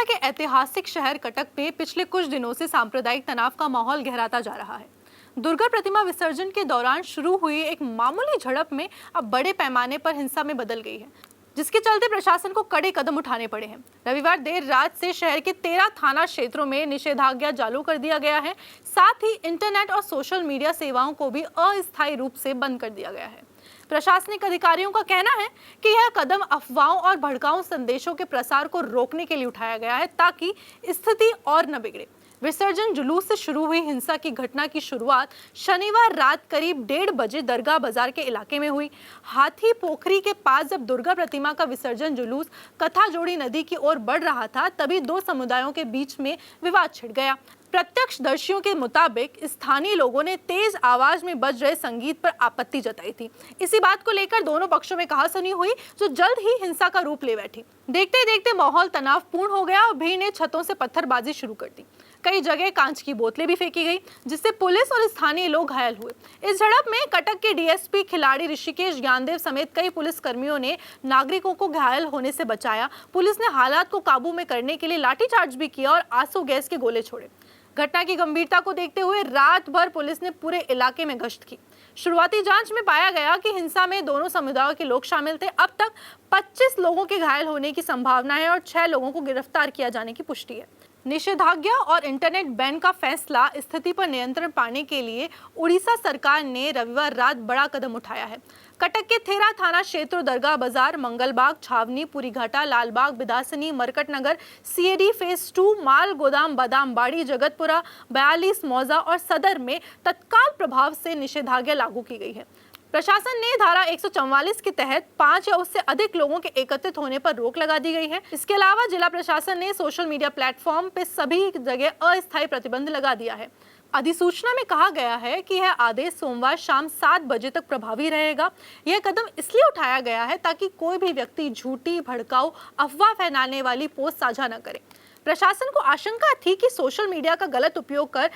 के ऐतिहासिक शहर कटक में पिछले कुछ दिनों से सांप्रदायिक तनाव का माहौल गहराता जा रहा है। दुर्गा प्रतिमा विसर्जन के दौरान शुरू हुई एक मामूली झड़प में अब बड़े पैमाने पर हिंसा में बदल गई है, जिसके चलते प्रशासन को कड़े कदम उठाने पड़े हैं। रविवार देर रात से शहर के 13 थाना क्षेत्रों में निषेधाज्ञा चालू कर दिया गया है। साथ ही इंटरनेट और सोशल मीडिया सेवाओं को भी अस्थायी रूप से बंद कर दिया गया है। प्रशासनिक अधिकारियों का कहना है कि यह कदम अफवाहों और भड़काऊ संदेशों के प्रसार को रोकने के लिए उठाया गया है, ताकि स्थिति और न बिगड़े। विसर्जन जुलूस से शुरू हुई हिंसा की घटना की शुरुआत शनिवार रात करीब 1:30 बजे दरगाह बाजार के इलाके में हुई। हाथी पोखरी के पास जब दुर्गा प्रतिमा का विसर्जन जुलूस कथा जोड़ी नदी की ओर बढ़ रहा था, तभी दो समुदायों के बीच में विवाद छिड़ गया। प्रत्यक्षदर्शियों के मुताबिक स्थानीय लोगों ने तेज आवाज में बज रहे संगीत पर आपत्ति जताई थी। इसी बात को लेकर दोनों पक्षों में कहासुनी हुई, जो जल्द ही हिंसा का रूप ले बैठी। देखते ही देखते माहौल तनावपूर्ण हो गया और भीड़ ने छतों से पत्थरबाजी शुरू कर दी। कई जगह कांच की बोतलें भी फेंकी गई, जिससे पुलिस और स्थानीय लोग घायल हुए। इस झड़प में कटक के डीएसपी खिलाड़ी ऋषिकेश ज्ञानदेव समेत कई पुलिस कर्मियों ने नागरिकों को घायल होने से बचाया। पुलिस ने हालात को काबू में करने के लिए लाठीचार्ज भी किया और आंसू गैस के गोले छोड़े। घटना की गंभीरता को देखते हुए रात भर पुलिस ने पूरे इलाके में गश्त की। शुरुआती जांच में पाया गया कि हिंसा में दोनों समुदायों के लोग शामिल थे। अब तक 25 लोगों के घायल होने की संभावना है और 6 लोगों को गिरफ्तार किया जाने की पुष्टि है। निषेधाज्ञा और इंटरनेट बैन का फैसला स्थिति पर नियंत्रण पाने के लिए उड़ीसा सरकार ने रविवार रात बड़ा कदम उठाया है। कटक के 13 थाना क्षेत्रों दरगाह बाजार, मंगलबाग, छावनी, पुरीघाटा, लालबाग, बिदासनी, मरकटनगर, सीएडी फेज 2, माल गोदाम, बादामबाड़ी, जगतपुरा, 42 मौजा और सदर में तत्काल प्रभाव से निषेधाज्ञा लागू की गई है। प्रशासन ने धारा 144 के तहत 5 या उससे अधिक लोगों के एकत्रित होने पर रोक लगा दी गई है। इसके अलावा जिला प्रशासन ने सोशल मीडिया प्लेटफॉर्म पर सभी जगह अस्थायी प्रतिबंध लगा दिया है। अधिसूचना में कहा गया है कि यह आदेश सोमवार शाम 7 बजे तक प्रभावी रहेगा। यह कदम इसलिए उठाया गया है ताकि कोई भी व्यक्ति झूठी, भड़काऊ, अफवाह फैलाने वाली पोस्ट साझा न करे। प्रशासन को आशंका थी कि सोशल मीडिया का गलत उपयोग कर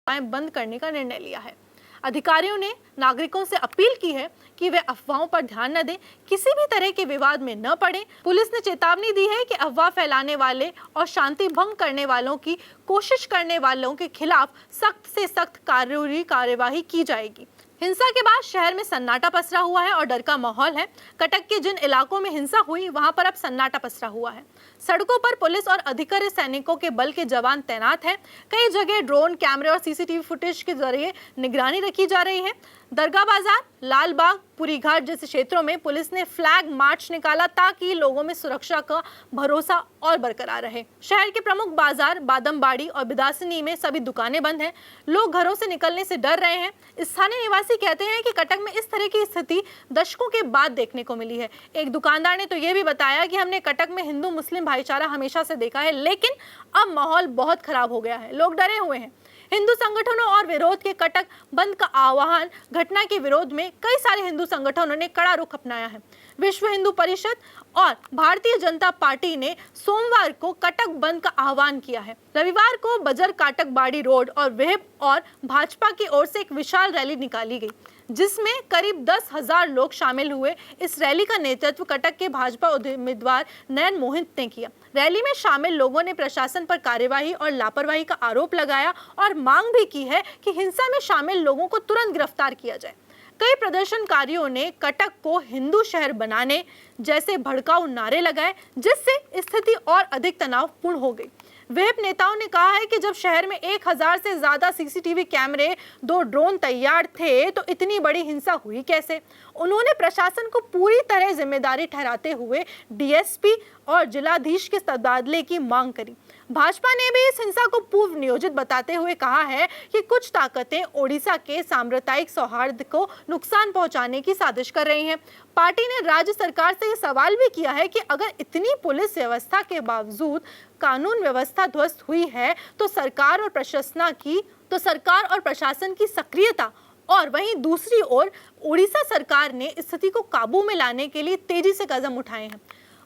बंद करने का निर्णय लिया है। अधिकारियों ने नागरिकों से अपील की है कि वे अफवाहों पर ध्यान न दें, किसी भी तरह के विवाद में न पड़ें। पुलिस ने चेतावनी दी है कि अफवाह फैलाने वाले और शांति भंग करने वालों की कोशिश करने वालों के खिलाफ सख्त से सख्त कानूनी कार्यवाही की जाएगी। हिंसा के बाद शहर में सन्नाटा पसरा हुआ है और डर का माहौल है। कटक के जिन इलाकों में हिंसा हुई, वहां पर अब सन्नाटा पसरा हुआ है। सड़कों पर पुलिस और अधिकारी सैनिकों के बल के जवान तैनात हैं। कई जगह ड्रोन कैमरे और सीसीटीवी फुटेज के जरिए निगरानी रखी जा रही है। दरगाह बाजार, लालबाग, पुरीघाट जैसे क्षेत्रों में पुलिस ने फ्लैग मार्च निकाला ताकि लोगों में सुरक्षा का भरोसा और बरकरार रहे। शहर के प्रमुख बाजार बादामबाड़ी और बिदासनी में सभी दुकानें बंद हैं। लोग घरों से निकलने से डर रहे हैं। स्थानीय निवासी कहते हैं कि कटक में इस तरह की स्थिति दशकों के बाद देखने को मिली है। एक दुकानदार ने तो ये भी बताया कि हमने कटक में हिंदू मुस्लिम भाईचारा हमेशा से देखा है, लेकिन अब माहौल बहुत खराब हो गया है। लोग डरे हुए हैं। हिंदू संगठनों और विरोध के कटक बंद का आह्वान घटना के विरोध में कई सारे हिंदू संगठनों ने कड़ा रुख अपनाया है। विश्व हिंदू परिषद और भारतीय जनता पार्टी ने सोमवार को कटक बंद का आह्वान किया है। रविवार को बजर काटक बाड़ी रोड और विहिप और भाजपा की ओर से एक विशाल रैली निकाली गई, जिसमें करीब 10,000 लोग शामिल हुए। इस रैली का नेतृत्व कटक के भाजपा उम्मीदवार नयन मोहित ने किया। रैली में शामिल लोगों ने प्रशासन पर कार्यवाही और लापरवाही का आरोप लगाया और मांग भी की है कि हिंसा में शामिल लोगों को तुरंत गिरफ्तार किया जाए। कई प्रदर्शनकारियों ने कटक को हिंदू शहर बनाने जैसे भड़काऊ नारे लगाए, जिससे स्थिति और अधिक तनावपूर्ण हो गई। विहिप नेताओं ने कहा है कि जब शहर में 1000 से ज्यादा सीसीटीवी कैमरे, 2 ड्रोन तैयार थे, तो इतनी बड़ी हिंसा हुई कैसे। उन्होंने प्रशासन को पूरी तरह जिम्मेदारी ठहराते हुए डीएसपी और जिलाधीश के तबादले की मांग करी। भाजपा ने भी इस हिंसा को पूर्व नियोजित बताते हुए कहा है कि कुछ ताकतें ओडिशा के सांप्रदायिक सौहार्द को नुकसान पहुंचाने की साजिश कर रही हैं। पार्टी ने राज्य सरकार से यह सवाल भी किया है कि अगर इतनी पुलिस व्यवस्था के बावजूद कानून व्यवस्था ध्वस्त हुई है, तो सरकार और प्रशासन की सक्रियता और वहीं दूसरी ओर उड़ीसा सरकार ने स्थिति को काबू में लाने के लिए तेजी से कदम उठाए हैं।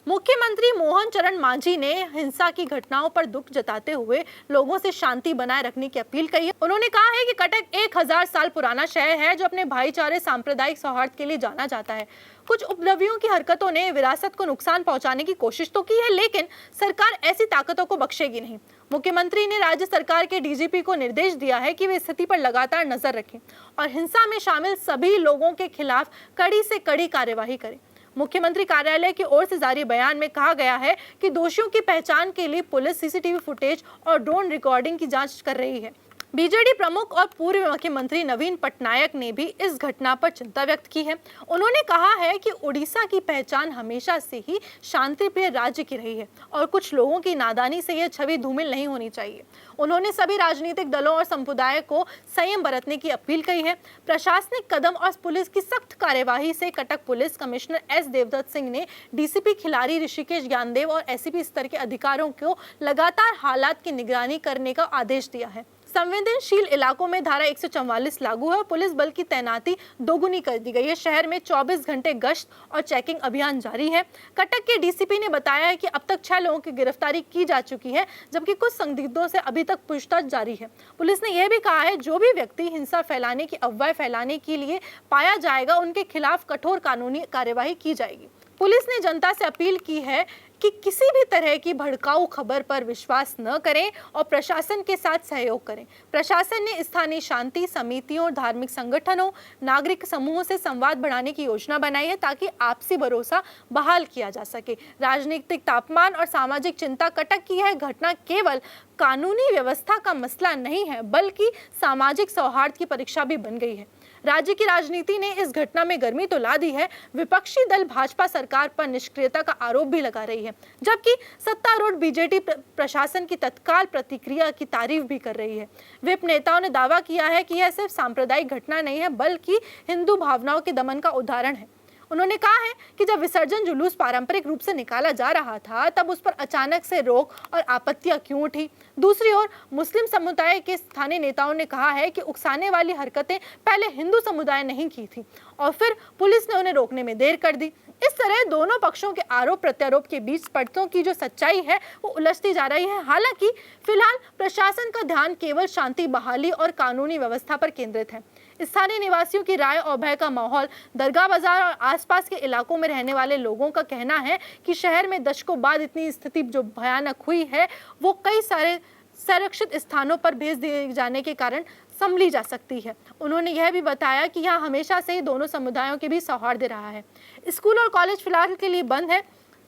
मुख्यमंत्री मोहन चरण मांझी ने हिंसा की घटनाओं पर दुख जताते हुए लोगों से शांति बनाए रखने की अपील की है। उन्होंने कहा है कि कटक 1000 साल पुराना शहर है जो अपने भाईचारे, सांप्रदायिक सौहार्द के लिए जाना जाता है। कुछ उपद्रवियों की हरकतों ने विरासत को नुकसान पहुंचाने की कोशिश तो की है, लेकिन सरकार ऐसी ताकतों को बख्शेगी नहीं। मुख्यमंत्री ने राज्य सरकार के डीजीपी को निर्देश दिया है कि वे स्थिति पर लगातार नजर रखें और हिंसा में शामिल सभी लोगों के खिलाफ कड़ी से कड़ी कार्यवाही करें। मुख्यमंत्री कार्यालय की ओर से जारी बयान में कहा गया है कि दोषियों की पहचान के लिए पुलिस सीसीटीवी फुटेज और ड्रोन रिकॉर्डिंग की जांच कर रही है। बीजेडी प्रमुख और पूर्व मुख्यमंत्री नवीन पटनायक ने भी इस घटना पर चिंता व्यक्त की है। उन्होंने कहा है कि उड़ीसा की पहचान हमेशा से ही शांतिप्रिय राज्य की रही है और कुछ लोगों की नादानी से यह छवि धूमिल नहीं होनी चाहिए। उन्होंने सभी राजनीतिक दलों और संप्रदाय को संयम बरतने की अपील की है। प्रशासनिक कदम और पुलिस की सख्त कार्यवाही से Cuttack police commissioner S Devdutt Singh ने डीसीपी खिलाड़ी ऋषिकेश ज्ञानदेव और एसीपी स्तर के अधिकारियों को लगातार हालात की निगरानी करने का आदेश दिया है। संवेदनशील इलाकों में धारा 144 लागू है और पुलिस बल की तैनाती दोगुनी कर दी गई है। शहर में 24 घंटे गश्त और चेकिंग अभियान जारी है। कटक के डीसीपी ने बताया है कि अब तक 6 लोगों की गिरफ्तारी की जा चुकी है, जबकि कुछ संदिग्धों से अभी तक पूछताछ जारी है। पुलिस ने यह भी कहा है जो भी व्यक्ति हिंसा फैलाने की अफवाह फैलाने के लिए पाया जाएगा, उनके खिलाफ कठोर कानूनी कार्यवाही की जाएगी। पुलिस ने जनता से अपील की है कि किसी भी तरह की भड़काऊ खबर पर विश्वास न करें और प्रशासन के साथ सहयोग करें। प्रशासन ने स्थानीय शांति समितियों, धार्मिक संगठनों, नागरिक समूहों से संवाद बढ़ाने की योजना बनाई है ताकि आपसी भरोसा बहाल किया जा सके। राजनीतिक तापमान और सामाजिक चिंता कटक की यह घटना केवल कानूनी व्यवस्था का मसला नहीं है, बल्कि सामाजिक सौहार्द की परीक्षा भी बन गई है। राज्य की राजनीति ने इस घटना में गर्मी तो ला दी है। विपक्षी दल भाजपा सरकार पर निष्क्रियता का आरोप भी लगा रही है, जबकि सत्तारूढ़ बीजेडी प्रशासन की तत्काल प्रतिक्रिया की तारीफ भी कर रही है। विप नेताओं ने दावा किया है कि यह सिर्फ सांप्रदायिक घटना नहीं है, बल्कि हिंदू भावनाओं के दमन का उदाहरण है। उन्होंने कहा है कि जब विसर्जन जुलूस पारंपरिक रूप से निकाला जा रहा था, तब उस पर अचानक से रोक और आपत्तियां क्यों उठी। दूसरी ओर मुस्लिम समुदाय के स्थानीय नेताओं ने कहा है कि उकसाने वाली हरकतें पहले हिंदू समुदाय ने ही की थी और फिर पुलिस ने उन्हें रोकने में देर कर दी। इस तरह दोनों पक्षों के आरोप प्रत्यारोप के बीच परतों की जो सच्चाई है वो उलझती जा रही है। हालांकि फिलहाल प्रशासन का ध्यान केवल शांति बहाली और कानूनी व्यवस्था पर केंद्रित है। स्थानीय निवासियों की राय और भय का माहौल, दरगाह बाजार और आसपास के इलाकों में रहने वाले लोगों का कहना है कि शहर में दशकों बाद इतनी स्थिति जो भयानक हुई है वो कई सारे संरक्षित स्थानों पर भेज दिए जाने के कारण संभली जा सकती है। उन्होंने यह भी बताया कि यहाँ हमेशा से ही दोनों समुदायों के बीच सौहार्द रहा है। स्कूल और कॉलेज फिलहाल के लिए बंद है।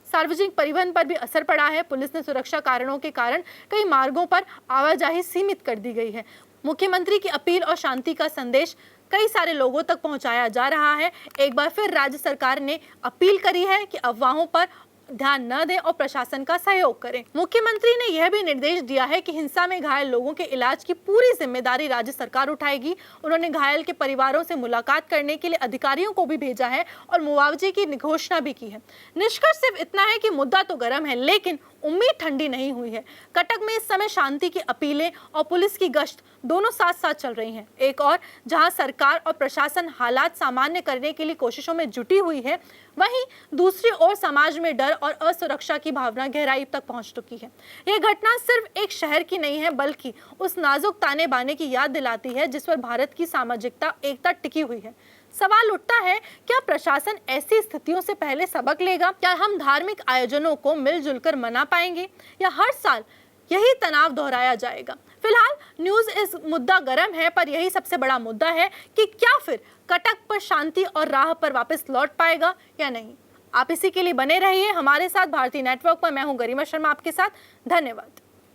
सार्वजनिक परिवहन पर भी असर पड़ा है। पुलिस ने सुरक्षा कारणों के कारण कई मार्गों पर आवाजाही सीमित कर दी गई है। मुख्यमंत्री की अपील और शांति का संदेश कई सारे लोगों तक पहुंचाया जा रहा है। एक बार फिर राज्य सरकार ने अपील करी है कि अफवाहों पर ध्यान न दें और प्रशासन का सहयोग करें। मुख्यमंत्री ने यह भी निर्देश दिया है कि हिंसा में घायल लोगों के इलाज की पूरी जिम्मेदारी राज्य सरकार उठाएगी। उन्होंने घायल के परिवारों से मुलाकात करने के लिए अधिकारियों को भी भेजा है और मुआवजे की घोषणा भी की है। निष्कर्ष सिर्फ इतना है कि मुद्दा तो गर्म है, लेकिन उम्मीद ठंडी नहीं हुई है। कटक में इस समय शांति की अपीलें और पुलिस की गश्त दोनों साथ साथ चल रही हैं। एक और जहां सरकार और प्रशासन हालात सामान्य करने के लिए कोशिशों में जुटी हुई है, वहीं दूसरी ओर समाज में डर और असुरक्षा की भावना गहराई तक पहुंच चुकी है। यह घटना सिर्फ एक शहर की नहीं है, बल्कि उस नाजुक ताने बाने की याद दिलाती है जिस पर भारत की सामाजिकता एकता टिकी हुई है। सवाल उठता है, क्या प्रशासन ऐसी स्थितियों से पहले सबक लेगा? क्या हम धार्मिक आयोजनों को मिलजुल कर मना पाएंगे या हर साल यही तनाव दोहराया जाएगा? फिलहाल न्यूज़ इस मुद्दा गर्म है, पर यही सबसे बड़ा मुद्दा है कि क्या फिर कटक पर शांति और राह पर वापस लौट पाएगा या नहीं। आप इसी के लिए बने रहिए हमारे साथ भारतीय नेटवर्क पर। मैं हूं गरिमा शर्मा आपके साथ। धन्यवाद।